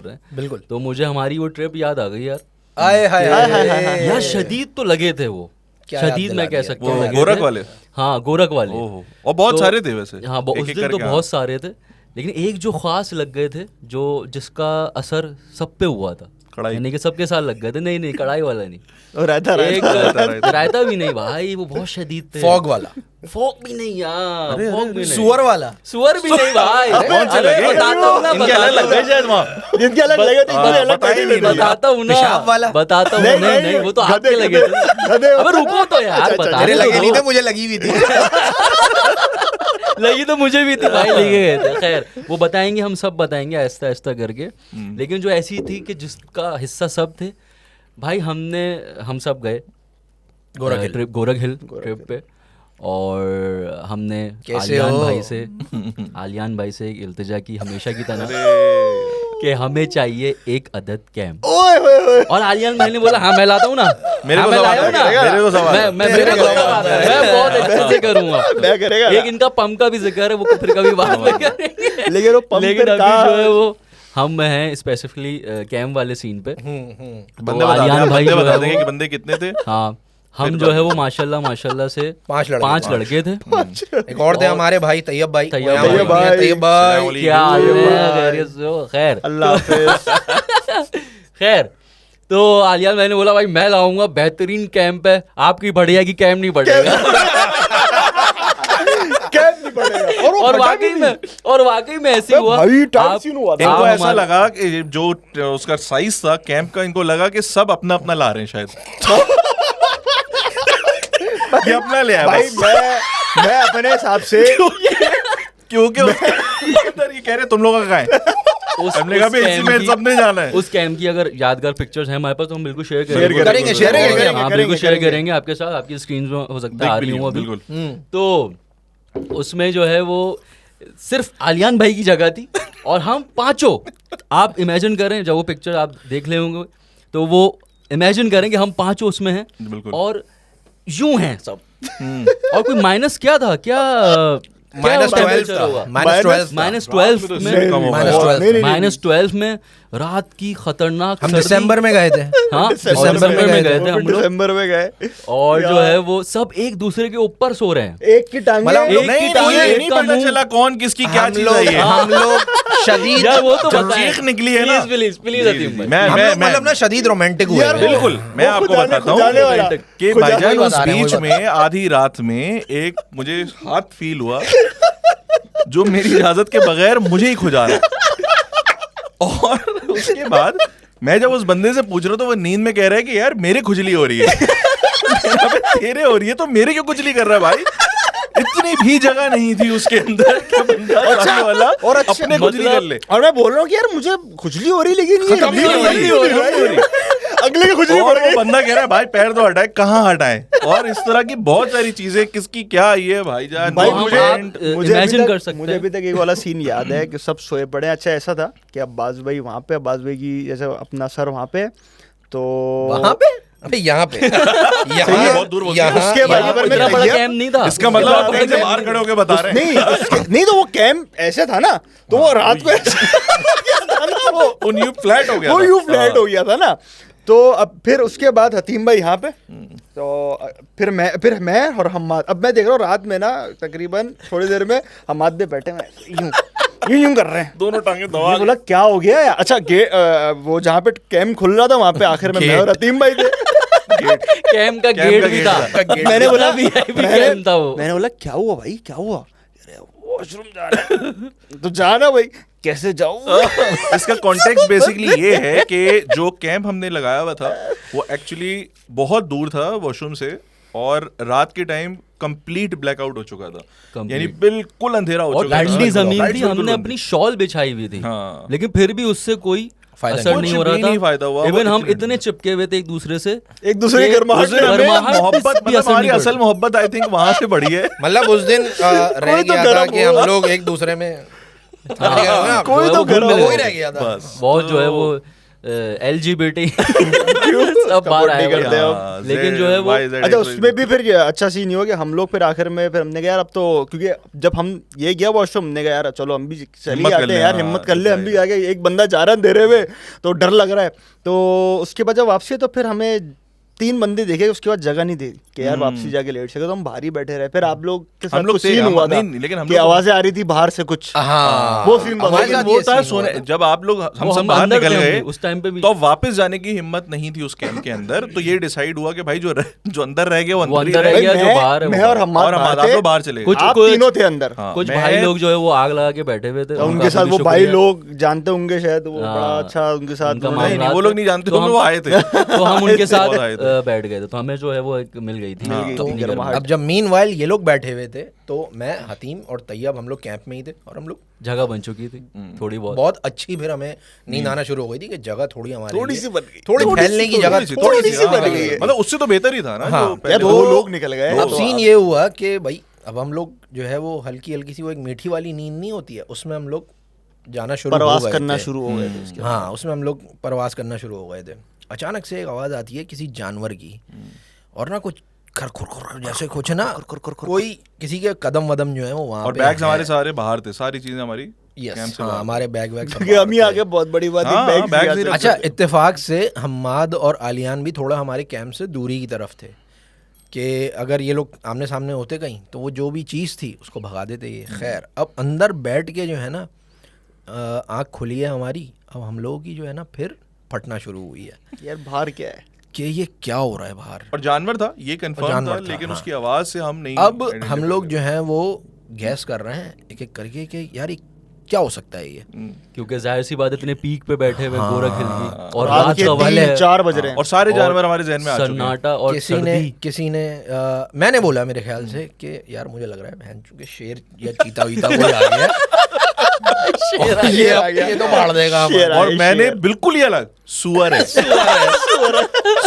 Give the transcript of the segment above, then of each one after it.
रहे हैं। बिल्कुल। तो मुझे हमारी वो ट्रिप याद आ गई यार। आए हाय यार शदीद तो लगे थे वो, शदीद मैं कह सकता हूँ। गोरख वाले? हाँ गोरख वाले। और बहुत सारे थे वैसे। हाँ उस दिन तो बहुत सारे थे, लेकिन एक जो खास लग गए थे, जो जिसका असर सब पे हुआ था, यानी कि सबके साथ लग गए थे। नहीं कढ़ाई वाला नहीं, रायता भी नहीं भाई, वो बहुत शदीद थे। फॉग वाला? फॉग भी नहीं यार, फॉग भी नहीं। सुअर वाला? सुअर भी नहीं भाई। बताता हूँ ना, नहीं वो तो आपके लगे थे। अबे रुको तो यार, मेरे लगे नहीं थे, मुझे लगी हुई थी। लगी तो मुझे भी थी भाई, लेके गए थे। खैर वो बताएंगे, हम सब बताएंगे आहिस्ता आहिस्ता करके। लेकिन जो ऐसी थी कि जिसका हिस्सा सब थे भाई, हम सब गए गोरख हिल ट्रिप पे। और हमने आलियान भाई से एक इल्तिजा की हमेशा की तरह कि हमें चाहिए एक अदद कैम्प। और आलियान भाई ने बोला हाँ मैं लाता हूँ ना, मैं बहुत अच्छे से करूँगा। एक इनका पंप का भी जिक्र है, वो फिर कभी बाद में करेंगे। लेकिन अभी जो है वो हम हैं स्पेसिफिकली कैम्प वाले सीन पे। आलियान भाई बता देंगे कि बंदे कितने थे। हाँ हम जो है वो माशाल्लाह से 5 लड़के थे। एक और थे हमारे भाई तैयब भाई। क्या खैर अल्लाह हाफिज। खैर तो आलियान मैंने बोला भाई मैं लाऊंगा, बेहतरीन कैंप है, आपकी बढ़िया की कैंप नहीं बढ़ेगा। और वाकई में ऐसे हुआ। इनको ऐसा लगा कि जो उसका साइज था कैंप का, इनको लगा कि सब अपना अपना ला रहे हैं शायद। ये अपना ले आया भाई। मैं अपने हिसाब से क्योंकि ये कह रहे तुम लोगों का कहाँ है। हमने कहा भी इसी में सबने जाना है। उस कैंप की अगर यादगार पिक्चर्स हैं हमारे पास तो हम बिल्कुल शेयर करेंगे। हाँ बिल्कुल शेयर करेंगे आपके साथ, आपकी स्क्रीन में हो सकता है आ रही हूँ बिल्कुल। तो उसमें जो है वो सिर्फ आलियान भाई की जगह थी और हम पांचों, आप इमेजिन करें जब वो पिक्चर आप देख ले होंगे तो वो इमेजिन करें कि हम पांचों उसमें हैं और यूं हैं सब। और कोई माइनस क्या था, क्या -12 में रात की खतरनाक। हम दिसंबर में गए थे। हाँ दिसंबर में गए थे हम लोग। दिसंबर में गए और जो है वो सब एक दूसरे के ऊपर सो रहे हैं। एक की टांग नहीं पता चला कौन किसकी क्या चीज है। हम लोग शदीद, वो तो चीख निकली है ना। प्लीज अतीम भाई, मैं मतलब ना शदीद रोमांटिक हुए हैं। बिल्कुल मैं आपको बताता हूँ कि भाईजान उस बीच में आधी रात में एक मुझे हाथ फील हुआ जो मेरी इजाजत के बगैर मुझे ही खुजा रहा। और उसके बाद मैं जब उस बंदे से पूछ रहा तो वो नींद में कह रहा है कि यार मेरे खुजली हो रही है। तेरे हो रही है तो मेरे क्यों खुजली कर रहा है भाई। इतनी भी जगह नहीं थी उसके अंदर कि बंदा सामने वाला और अपने खुजली कर ले। और मैं बोल रहा हूँ कि यार मुझे खुजली हो रही, लेकिन ये अगले की खुजली पड़ गई। बंदा कह रहा है भाई पैर तो हटाए, कहाँ हटाए। और इस तरह की बहुत सारी चीजें, किसकी क्या ये भाईजान इमेजिन कर सकते हैं। मुझे अभी तक एक वाला सीन याद है कि सब सोए पड़े। अच्छा ऐसा था कि अब्बास भाई वहाँ पे, अब्बास भाई की जैसे अपना सर वहाँ पे, तो वहाँ पे अबे यहाँ पे बहुत दूर उसके इतना बड़ा कैंप नहीं था। इसका मतलब आप कहीं से बाहर खड़े होकर बता रहे हैं। नहीं तो वो कैंप ऐसे था ना, तो वो रात में वो न्यू फ्लैट हो गया, वो न्यू फ्लैट हो गया था ना। तो अब फिर उसके बाद हतीम भाई यहाँ पे, तो फिर मैं और हम्माद। अब मैं देख रहा हूँ रात में ना तकरीबन थोड़ी देर में हम्माद पे बैठे हैं यूं कर रहे हैं, दोनों टांगे दबा। बोला क्या हो गया यार। अच्छा वो जहाँ पे कैंप खुल रहा था वहाँ पे आखिर में मैं और हतीम भाई थे। कैंप का गेट भी था। मैंने बोला कैंप था वो। मैंने बोला क्या हुआ भाई, क्या हुआ। वॉशरूम जा रहा है। तो जाना भाई, कैसे जाऊँ। इसका कॉन्टेक्स्ट बेसिकली ये है कि जो कैंप हमने लगाया हुआ था वो एक्चुअली बहुत दूर था वॉशरूम से, और रात के टाइम कंप्लीट ब्लैकआउट हो चुका था, यानी बिल्कुल अंधेरा हो चुका था। ठंडी जमीन थी, हमने अपनी शॉल बिछाई हुई थी। हाँ। लेकिन फिर भी उससे कोई असर नहीं हो रहा था। इवन हम इतने चिपके हुए थे एक दूसरे से, एक दूसरे की मोहब्बत भी हमारी असल मोहब्बत आई थिंक वहां से बढ़ी है। मतलब उस दिन रह गया था कि हम लोग एक दूसरे में कोई तो हो ही रह गया था। बहुत जो है वो LGBT सब बाहर आए हुए करते हैं। हैं हाँ, लेकिन जो है वो अच्छा उसमें भी फिर ये अच्छा सीन ही हो गया, हम लोग फिर आखिर में फिर हमने कहा यार अब तो, क्योंकि जब हम ये गया वॉशरूम, हमने कहा यार चलो हम भी चले हिम्मत कर आते ले, हैं यार, हाँ, हिम्मत कर ले, हम भी exactly. आगे, एक बंदा जा रहा है अंधेरे में तो डर लग रहा है। तो उसके बाद जब वापसी, तो फिर हमें 3 बंदे देखे, उसके बाद जगह नहीं थी कि यार वापसी जाके लेट सके, तो हम बाहर ही बैठे रहे। फिर आप लोग के साथ हम लोग कुछ थे, सीन हम- हुआ था नहीं, लेकिन हम कि लोग- आवाजें आ रही थी बाहर से कुछ, हाँ वो सीन हमारे लेकिन साथ वो ये था सीन हुआ सोने, था। जब आप लोग हम वो सब हम बाहर अंदर निकल थे गए उस टाइम पे भी। तो वापस जाने की हिम्मत नहीं थी उस कैंप के अंदर, तो ये डिसाइड हुआ कि भाई जो अंदर रह गया वो वो अंदर ही अंदर रह रह गया। गया, जो बाहर है वो मैं और बाहर। हमाद और हम बाहर आप थे, लोग बाहर चले गए। कुछ आप कुछ- तीनों थे अंदर। हाँ, कुछ मैं- भाई लोग जो है वो आग लगा के बैठे हुए थे, तो उनका उनके साथ भी वो शुक्रिया। भाई लोग जानते होंगे शायद, वो हाँ, बड़ा अच्छा उनके साथ उनका उन्होंने- नहीं, वो लोग नहीं जानते तो होंगे, हम- वो आए थे। तो हम उनके साथ बहुत आए थे। बैठ गए थे, तो हमें जो है वो एक मिल गई थी मिल गई थी अपनी गर्माहट। अब जब मीनवाइल ये लोग बैठे हुए थे तो मैं, हतीम और तैयब हम लोग कैंप में ही थे, और हम लोग जगह बन चुकी थी थोड़ी बहुत। बहुत अच्छी, फिर हमें नींद आना शुरू हो गई थी कि जगह थोड़ी हमारी थोड़ी सी बन गई, थोड़ी फैलने की जगह थोड़ी सी बन गई है। मतलब उससे तो बेहतर ही था ना हाँ, जो यार पहले दो वो- लोग निकल गए। अब तो सीन आप- ये हुआ कि भाई अब हम लोग जो है वो हल्की हल्की सी वो एक मीठी वाली नींद नहीं होती है, उसमें हम लोग जाना शुरू हो प्रवास गए करना थे। शुरू हो गए थे उसके बाद। हाँ, उसमें हम लोग प्रवास करना शुरू हो गए थे। अचानक से एक आवाज़ आती है किसी जानवर की, और ना कुछ खर जैसे कुछ ना कोई किसी के कदम वदम जो है वो वहाँ और पे बैग्स है। हमारे सारे बाहर थे, सारी चीजें हमारी Yes, कैंप से हाँ, बाहर। हमारे बैग वैग सब क्योंकि हम ही बाहर थे। आगे बहुत बड़ी बात है, हाँ, बैग्स बैग्स भी ही आते अच्छा, थे। इत्तेफाक से हम्माद और आलियान भी थोड़ा हमारे कैंप से दूरी की तरफ थे कि अगर ये लोग आमने सामने होते कहीं तो वो जो भी चीज़ थी उसको भगा देते ये। खैर, अब अंदर बैठ के जो है ना आँख खुली है हमारी, अब हम लोगों की जो है ना फिर फटना शुरू हुई है यार बाहर क्या है, कि ये क्या हो रहा है बाहर। और जानवर था, ये कंफर्म था, जानवर था, लेकिन हाँ। उसकी आवाज से हम नहीं अब identify हम लोग कर जो हैं वो गैस कर रहे हैं एक एक करके कि यार ये क्या हो सकता है ये। क्योंकि जाहिर सी बात है, इतने पीक पे बैठे हुए गोरख हिल की, और रात रात के का वक्त है, 3-4 बज रहे हैं। और सारे और जानवर हमारे जहन में आ चुके हैं। सन्नाटा और किसी ने मैंने बोला मेरे ख्याल से कि यार मुझे लग रहा है बहन चूंकि शेर या चीता वीता कोई आ गया ये तो मार देगा हमें। शेर और आए, मैंने शेर। बिल्कुल ही अलग सुअर है।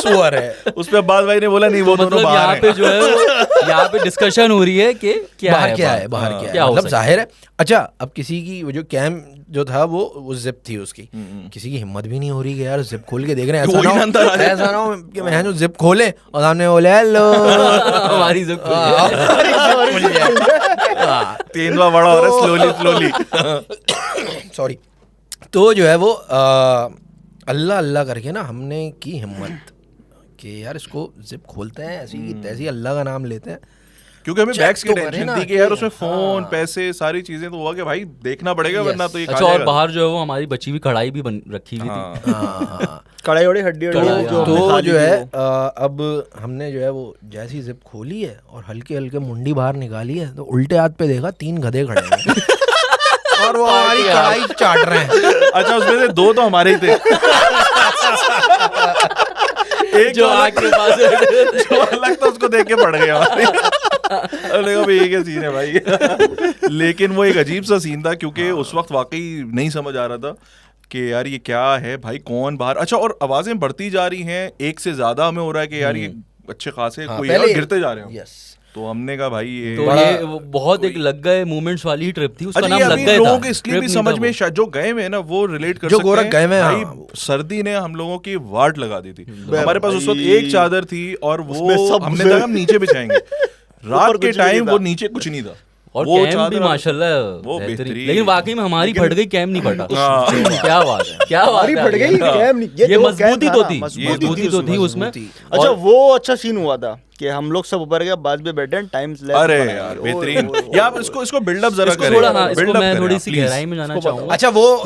सुअर है। उस पे अब्बास भाई ने बोला नहीं वो मतलब दोनों बाहर यहाँ हैं। पे जो है वो यहाँ पे डिस्कशन हो रही है कि क्या बाहर है क्या है, बाहर हाँ। क्या क्या है, हो मतलब सकता जाहिर है। अच्छा, अब किसी की वो जो कैम जो था वो जिप थी उसकी, किसी की हिम्मत भी नहीं हो रही कि यार जिप खोल के देख रहे हैं, ऐसा वही ना ना अंदर आ हो जाए। ऐसा ना हो कि मैं जो जिप खोले और सामने बोले हेलो हमारी जो तेंदुआ बड़ा हो रहा है स्लोली। सॉरी। तो जो है वो अल्लाह अल्लाह करके ना हमने की हिम्मत कि यार इसको जिप खोलते हैं, ऐसी की तैसी अल्लाह का नाम लेते हैं। क्योंकि हमें Check बैग्स की तो करें टेंशन ना थी कि यार कि- उसमें फोन हाँ। पैसे सारी चीजें, तो हुआ कि भाई देखना पड़ेगा Yes. वरना तो ये खा अच्छा, और जाएगा। बाहर जो है वो हमारी बची हुई कढ़ाई भी बन रखी हुई थी। हाँ। हाँ। कढ़ाई वड़ी हड्डी कढ़ाई, वड़ी जो हाँ। हमने तो खा ली जो थी है वो। अब हमने जो है वो जैसी जिप खोली है और हल्के हल्के मुंडी बाहर निकाली है तो उल्टे हाथ पे देखा 3 गधे खड़े हैं और वो हमारी कढ़ाई चाट रहे हैं। अच्छा, उसमें से 2 तो हमारे ही थे। एक जो आग के पास जो अलग था उसको देख के पड़ गया हमारे। अरे भाई ये क्या सीन है भाई। लेकिन वो एक अजीब सा सीन था क्योंकि उस वक्त वाकई नहीं समझ आ रहा था कि यार ये क्या है भाई, कौन बाहर। अच्छा, और आवाजें बढ़ती जा रही हैं, एक से ज्यादा हमें हो रहा है कि यार ये अच्छे खासे हाँ, कोई पहले- और गिरते जा रहे हैं। यस। तो हमने कहा भाई ये तो बड़ा- ये वो बहुत एक लग गए मूवमेंट्स वाली ही ट्रिप थी, उसका अच्छा, नाम ये लग अभी गए लोगों था। को इसलिए ट्रिप भी नहीं समझ था में वो। शायद जो गए हुए हैं ना वो रिलेट कर जो सकते गोरख हैं। गए हुए हैं, भाई हाँ। सर्दी ने हम लोगों की वाट लगा दी थी। हमारे पास उस वक्त भाई, एक चादर थी और उसमें वो सब हमने घुसे। कहा हम नीचे बिछाएंगे। रात ऊपर के कुछ भी नहीं टाइम था। वो नीचे कुछ नहीं था और वो कैम भी चादर- माशाल्लाह वो बेहतरीन। बेहतरीन। लेकिन वाकई में हमारी फट गई, कैम नहीं फटा। हाँ। क्या बात है, क्या बात हमारी है। फट गई, कैम नहीं। ये तो कैम मजबूती था तो ना, थी, मजबूती मजबूती तो थी उसमें। मजबूती। अच्छा, और- वो अच्छा सीन हुआ था कि हम लोग सब ऊपर गए, बाद में बैठे टाइम अरे यार बेहतरीन। या आप इसको बिल्डअप जरा इसको करें। थोड़ा, हाँ, इसको Build up मैं करें थोड़ी आप, सी please। गहराई में जाना चाहूंगा। अच्छा, वो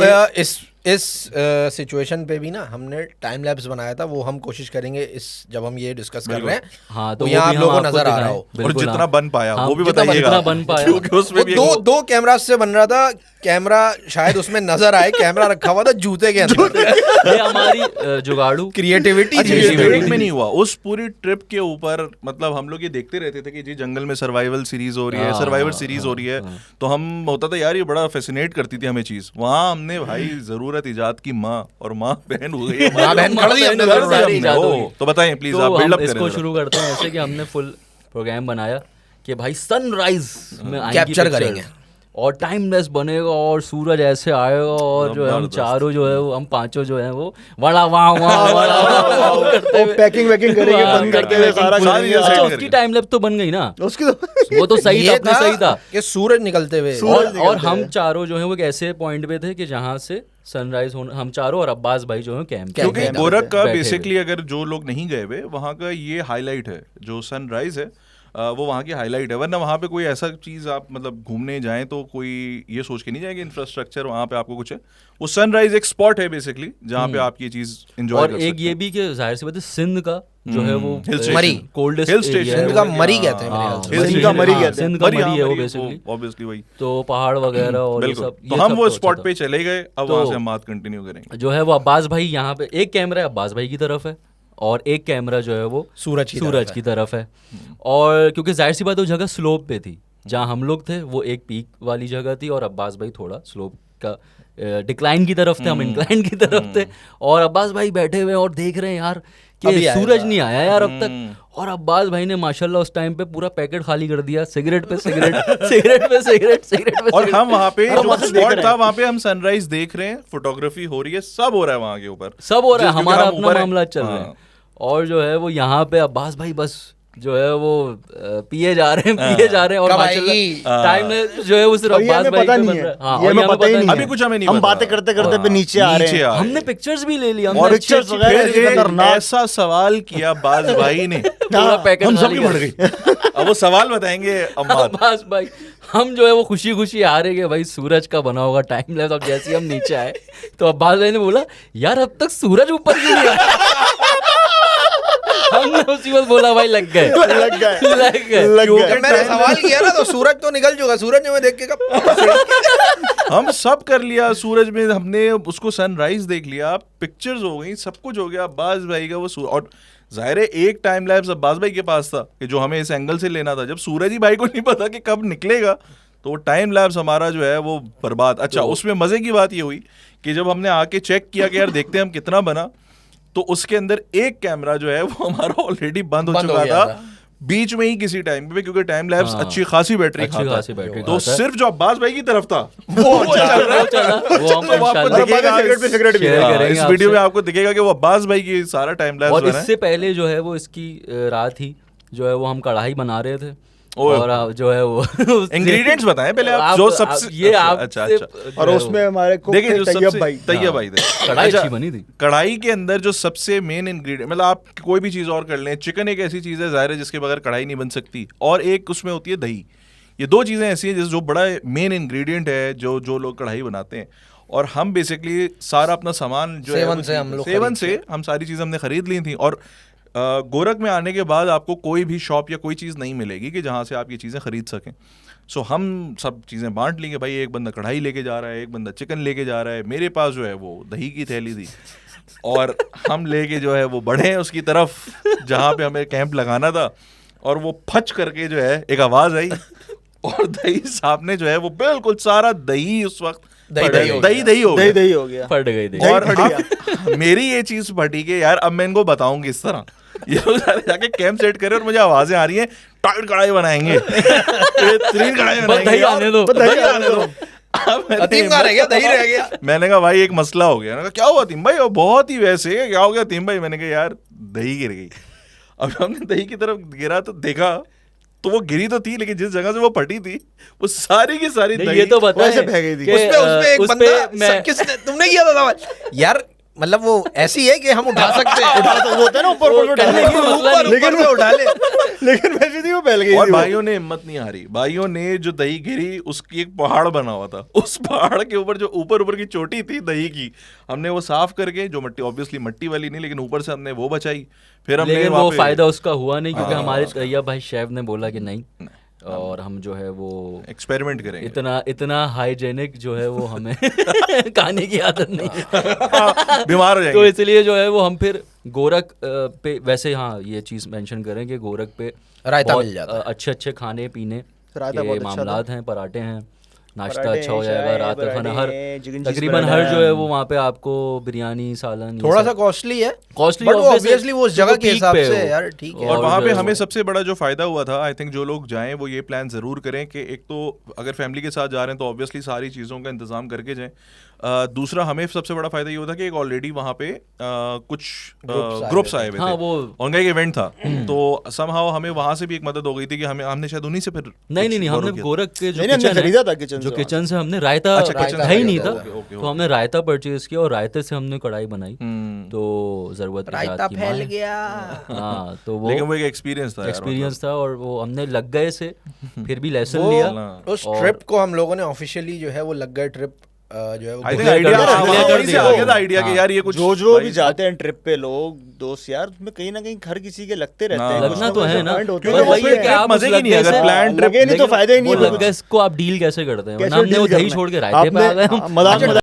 इस सिचुएशन पे भी ना हमने टाइम लैप्स बनाया था, वो हम कोशिश करेंगे इस जब हम ये डिस्कस कर रहे हैं हाँ, तो तो वो यहाँ भी आप हम लोगों को आपको नजर आ रहा दिखाएं। हो। और बिल्कुल, जितना हाँ। बन पाया हाँ, वो भी जितना बताइएगा। बन पाया। क्योंकि उसमें वो भी दो कैमरा से बन रहा था, कैमरा शायद उसमें नजर आए, कैमरा रखा हुआ था जूते के अंदर। ये हमारी जुगाड़ू क्रिएटिविटी अच्छा, थी ये इसमें। एक में नहीं हुआ उस पूरी ट्रिप के ऊपर। मतलब हम लोग ये देखते रहते थे कि जी जंगल में सर्वाइवल सीरीज हो रही है, हाँ, सर्वाइवर हाँ, सीरीज हाँ, हो रही है। हाँ। तो हम होता था यार ये बड़ा फैसिनेट करती थी हमें चीज। वहाँ हमने भाई जरूरत इजाद की माँ और माँ बहन हो गई। माँ बहन कर दी हमने कर दी जरूरत हमने। इजाद हो ओ, गई। तो बताएं प्लीज, तो आप हम बिल्डअप इसको करें शुरू करते हैं ऐसे कि हमने फुल प्रोग्राम बनाया कि भाई सनराइज में आएंगी कैप्चर pictures। करेंगे। और टाइमलेस बनेगा और सूरज ऐसे आएगा और जो है हम जबरदस्त। चारों जो है वो हम पांचों जो है वो वड़ा वाह वाह वड़ा वाह करते हुए पैकिंग वैकिंग करेंगे हाँ, बंद करते हुए packing सारा पूरी- सारी करेंगे। चीजें अच्छा set उसकी करके। टाइम लैप्स तो बन गई ना, उसकी तो वो तो सही था, ये अपने सही था। कि सूरज निकलते हुए सूरज और निकलते हम हैं। चारों जो है वो एक ऐसे पॉइंट पे थे कि जहाँ से सनराइज होना, हम चारों और अब्बास भाई जो है कैंप क्योंकि कैंप गोरख का बैठे हुए। बेसिकली अगर जो लोग नहीं गए हुए वहाँ का ये हाईलाइट है, जो सनराइज है वो वहाँ की हाईलाइट है। वरना वहाँ पे कोई ऐसा चीज़ आप मतलब घूमने जाएं तो कोई ये सोच के नहीं जाएगा इंफ्रास्ट्रक्चर वहाँ पे आपको कुछ है। वो सनराइज एक स्पॉट है बेसिकली जहाँ पे आप ये चीज़ एंजॉय और कर एक सकते ये हैं। भी कि जाहिर सी बात है सिंध का जो है वो Hill station। मरी। Coldest Hill station। सिंध का मरी कहते हैं मेरे ख्याल से। Hill सिंध का station। मरी हाँ, कहते हैं। सिंध का मरी, मरी हाँ, है वो मरी, बेसिकली, obviously वही। तो पहाड़ वगैरह और ये बिल्कुल। सब, तो ये हम सब वो तो अच्छा स्पॉट था। पे चले गए, अब तो- वहाँ से हम बात कंटिन्यू करेंगे। जो है वो अब्बास भाई यहाँ पे एक कैमरा है अब्बास भाई की तरफ है और एक कैमरा जो है वो सूरज की तरफ है। और क्योंकि जाहिर सी बात वो जगह स्लोप पे थी, जहाँ हम लोग थे वो एक पीक वाली जगह थी और अब्बास भाई थोड़ा स्लोप का डिक्लाइन की तरफ थे, हम इंक्लाइन की तरफ थे। और अब्बास भाई बैठे हुए हैं और देख रहे हैं यार कि अभी आएगा। सूरज नहीं आया यार अब तक। और अब्बास भाई ने माशाल्लाह उस टाइम पे पूरा पैकेट खाली कर दिया, सिगरेट पे सिगरेट सिगरेट पे सिगरेट सिगरेट पे और सिगरेट। हम वहाँ पे हम जो वहाँ से देख स्पॉट रहे था हैं। वहाँ पे हम सनराइज देख रहे हैं, फोटोग्राफी हो रही है, सब हो रहा है वहाँ के ऊपर, सब हो रहा है, क्योंकि हमारा हम अपना ऊपर हैं। मामला चल रहा है। हाँ। और जो है वो यहाँ पे अब्बास भाई बस जो है वो पिए जा रहे हैं पिए जा रहे हैं और कब माशाल्लाह आएगी? टाइम ने जो है वो सिर्फ और ये अब्बास हमें भाई पता पे नहीं बन है, रहा है। हाँ, ये और हमें हमें पता ही नहीं अभी है। कुछ हमें नहीं हम पता। बातें करते करते पे नीचे आ रहे नीचे हैं। आ हमने पिक्चर्स भी ले लिया, और हमने pictures अच्छी- वगैरह फिर ये एक खतरनाक। ऐसा सवाल किया बाज भाई ने, पूरा पैकेट हम खाली सबकी कर बढ़ गई। अब वो सवाल बताएंगे अम्माद। अब्बास भाई हम जो है वो खुशी खुशी आ रहे हैं भाई सूरज का बना होगा टाइम लैप्स। अब जैसे ही हम नीचे आए तो अब्बास भाई ने बोला यार अब तक सूरज ऊपर क्यों नहीं आया। हमने उसी वक्त बोला भाई लग गए लग गए। लग गए। लग गए। जब मैंने सवाल किया ना तो सूरज तो निकल चुका, सूरज ने मैं देख के कब हम सब कर लिया सूरज में, हमने उसको सनराइज देख लिया, पिक्चर्स हो गई, सब कुछ हो गया। अब्बास भाई का वो और जाहिर है एक टाइम लैप्स अब्बास भाई के पास था कि जो हमें इस एंगल से लेना था। जब सूरज ही भाई को नहीं पता कि कब निकलेगा तो वो टाइम लैप्स हमारा जो है वो बर्बाद। अच्छा, उसमें मजे की बात ये हुई कि जब हमने आके चेक किया कि यार देखते हैं हम कितना बना, तो उसके अंदर एक कैमरा जो है वो हमारा ऑलरेडी बंद हो बंद हो चुका गया था था। बीच में ही किसी टाइम पे, क्योंकि टाइम लैप्स हाँ। अच्छी खासी बैटरी अच्छी खाता खासी है। बैटरी तो खाता है। सिर्फ जो अब्बास भाई की तरफ था वो चला वो हम तो आपको इंशाल्लाह दिखेगा सिगरेट पे सिगरेट भी शेयर हाँ, करेंगे इस वीडियो में आपसे। आपको दिखेगा कि वो अब्बास भाई की सारा टाइम लैप्स और बना है। इससे पहले जो है वो इसकी रात ही जो है वो हम कढ़ाई बना रहे थे ओह। और जो है वो इंग्रेडिएंट्स बताएं पहले आप, जो सबसे ये आप अच्छा से- अच्छा और उसमें हमारे को देखिए जो तैयब सबसे भाई। तैयब भाई थे। कढ़ाई अच्छा, अच्छी बनी थी। कढ़ाई के अंदर जो सबसे मेन इंग्रेडिएंट, मतलब आप कोई भी चीज़ और कर लें, चिकन एक ऐसी चीज़ है जाहिर है जिसके बगैर कढ़ाई नहीं बन सकती, और एक उसमें होती है दही। ये दो चीज़ें ऐसी हैं जिस जो बड़ा मेन इंग्रेडिएंट है जो जो लोग कढ़ाई बनाते हैं। और हम बेसिकली सारा अपना सामान जो है सेवन वो से हम लोग सेवन खरीद से हम सारी चीज़ें हमने खरीद ली थी। और गोरख में आने के बाद आपको कोई भी शॉप या कोई चीज़ नहीं मिलेगी कि जहाँ से आप ये चीज़ें खरीद सकें। सो हम सब चीज़ें बांट लेंगे भाई, एक बंदा कढ़ाई लेके जा रहा है, एक बंदा चिकन लेके जा रहा है, मेरे पास जो है वो दही की थैली थी, और हम लेके जो है वो बढ़े उसकी तरफ जहाँ पे हमें कैंप लगाना था। और वो फच करके जो है एक आवाज़ आई और दही साहब ने जो है वो बिल्कुल सारा दही उस वक्त दही- दही हो दही दही हो दही गया। दही हो गया। फट गई थी। और अब मेरी ये चीज फटी कि यार अब मैं इनको बताऊंगी इस तरह। ये लोग सारे जाके कैंप सेट करे और मुझे आवाजें आ रही हैं टाइट कढ़ाई बनाएंगे, बेहतरीन कढ़ाई बस बनाएंगे दही आने दो। दही आने दो। अब मैंने अतीम का रह गया, दही रह गया। मैंने कहा भाई एक मसला हो गया। मैंने कहा क्या हुआ तीम भाई? वो बहुत ही वैसे क्या हो गया तीम भाई? मैंने कहा यार दही गिर गई। अब हमने दही की तरफ गिरा तो देखा तो वो गिरी तो थी, लेकिन जिस जगह से वो फटी थी वो सारी की सारी नहीं, दही ये तो बता वैसे है बह गई थी। कि, उसपे एक उस बंदा पे मैं किसने तुमने किया था सवाल यार, मतलब वो ऐसी है कि हम उठा सकते हैं, उठा तो वो होता है ना ऊपर वो ऊपर करने उठाने की की, मसला नहीं। लेकिन वो उठा ले। लेकिन वैसे थी वो फैल गई और थी वो। भाइयों ने हिम्मत नहीं हारी। भाइयों ने जो दही गिरी उसकी एक पहाड़ बना हुआ था, उस पहाड़ के ऊपर जो ऊपर ऊपर की चोटी थी दही की, हमने वो साफ करके, जो मट्टी ऑब्वियसली मट्टी वाली नहीं लेकिन ऊपर से हमने वो बचाई। फिर हमने लेकिन वहाँ वो पे- फायदा उसका हुआ नहीं क्योंकि हाँ, हमारे उसका- तैयब भाई शेफ ने बोला कि नहीं, और हम जो है वो एक्सपेरिमेंट करेंगे। इतना हाइजेनिक जो है वो हमें खाने की आदत नहीं है। बीमार हो तो जाएंगे। इसलिए जो है वो हम फिर गोरख पे, वैसे हाँ ये चीज़ मेंशन करें कि गोरख पे रायता बहुत, मिल जाता है। अच्छे अच्छे खाने पीने रायता के बहुत अच्छा था। मामलात हैं, पराठे हैं, नाश्ता पराठे, अच्छा हो जाएगा, चाय, रात का खाना हर पराठे, chicken cheese तकरीबन हर पराठा। जो है वो वहाँ पे आपको बिरयानी सालन थोड़ा सा कॉस्टली है, कॉस्टली बट वो ऑब्वियसली वो उस जगह के हिसाब से यार ठीक है। और वहाँ पे और हमें सबसे बड़ा जो फायदा हुआ था, आई थिंक जो लोग जाएं वो ये प्लान जरूर करें कि एक तो अगर फैमिली के साथ जा रहे हैं तो ऑब्वियसली सारी चीज़ों का इंतजाम करके जाएं। दूसरा हमें सबसे बड़ा फायदा ये होता कि एक ऑलरेडी वहाँ पे कुछ ग्रुप्स आए हुए हाँ, थे, वो- उनका एक इवेंट था, तो समहाउ हमें वहाँ से भी एक मदद हो गई थी कि हमने शायद उन्हीं से फिर नहीं हमने किया। गोरख के जो नहीं, हमने किचन खरीदा था है, किचन जो से किचन से हमने रायता अच्छा, किचन है ही नहीं खरीदा था, था, ओके, तो हमने रायता परचेज किया और रायते से हमने कढ़ाई बनाई, तो जरूरत रायता फैल गया। हाँ, तो वो लेकिन वो एक एक्सपीरियंस था यार, एक्सपीरियंस था और वो हमने लग गए से फिर भी लेसन वो लिया। उस ट्रिप को हम लोगों ने ऑफिशियली जो है वो लग गए ट्रिप जो है वो आई थिंक clear आइडिया कर दिया, clear कर वहीं से आ गया था आइडिया हाँ। कि यार ये कुछ जो भी जाते हैं ट्रिप पे लोग दोस्त यार, उसमें कहीं ना कहीं हर किसी के लगते रहते हैं, लगना तो है ना, point होते क्योंकि हैं। वो वही है फिर कि trip आप मजे उस की नहीं है, लग गए अगर से- प्लान ट्रिप लगे नहीं तो फायदा ही नहीं वो है लग गए को आप डील कैसे करते हैं, वरना कैसे हमने वो deal दही करना छोड़ के है? रायते पे आ गए हम। मजाक